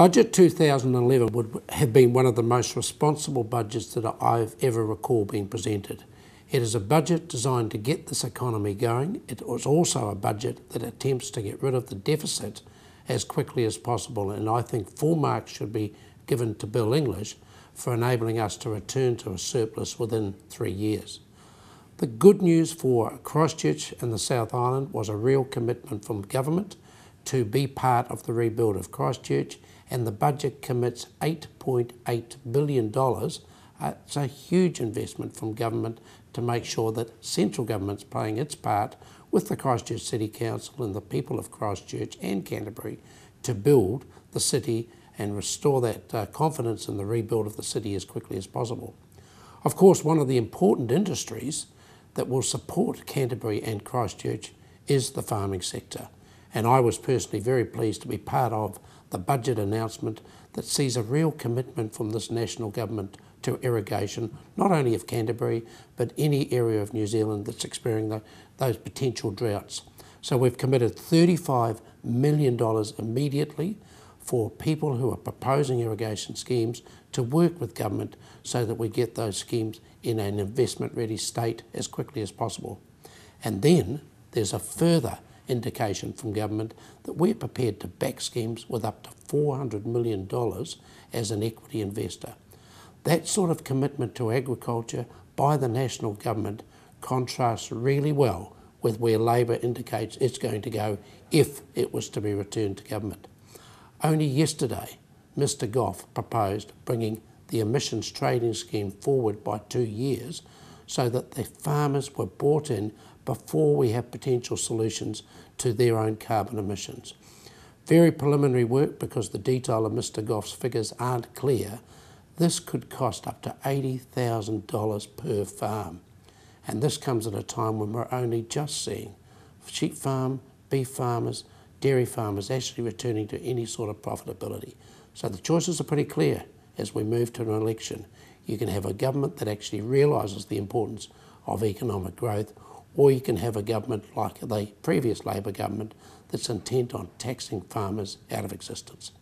Budget 2011 would have been one of the most responsible budgets that I've ever recalled being presented. It is a budget designed to get this economy going. It was also a budget that attempts to get rid of the deficit as quickly as possible, and I think full marks should be given to Bill English for enabling us to return to a surplus within 3 years. The good news for Christchurch and the South Island was a real commitment from government to be part of the rebuild of Christchurch, and the budget commits $8.8 billion. It's a huge investment from government to make sure that central government's playing its part with the Christchurch City Council and the people of Christchurch and Canterbury to build the city and restore that confidence in the rebuild of the city as quickly as possible. Of course, one of the important industries that will support Canterbury and Christchurch is the farming sector. And I was personally very pleased to be part of the budget announcement that sees a real commitment from this national government to irrigation, not only of Canterbury, but any area of New Zealand that's experiencing those potential droughts. So we've committed $35 million immediately for people who are proposing irrigation schemes to work with government so that we get those schemes in an investment-ready state as quickly as possible. And then there's a further indication from government that we're prepared to back schemes with up to $400 million as an equity investor. That sort of commitment to agriculture by the national government contrasts really well with where Labor indicates it's going to go if it was to be returned to government. Only yesterday, Mr Goff proposed bringing the emissions trading scheme forward by 2 years so that the farmers were brought in before we have potential solutions to their own carbon emissions. Very preliminary work because the detail of Mr Goff's figures aren't clear. This could cost up to $80,000 per farm. And this comes at a time when we're only just seeing sheep farm, beef farmers, dairy farmers actually returning to any sort of profitability. So the choices are pretty clear as we move to an election. You can have a government that actually realises the importance of economic growth, or you can have a government like the previous Labor government that's intent on taxing farmers out of existence.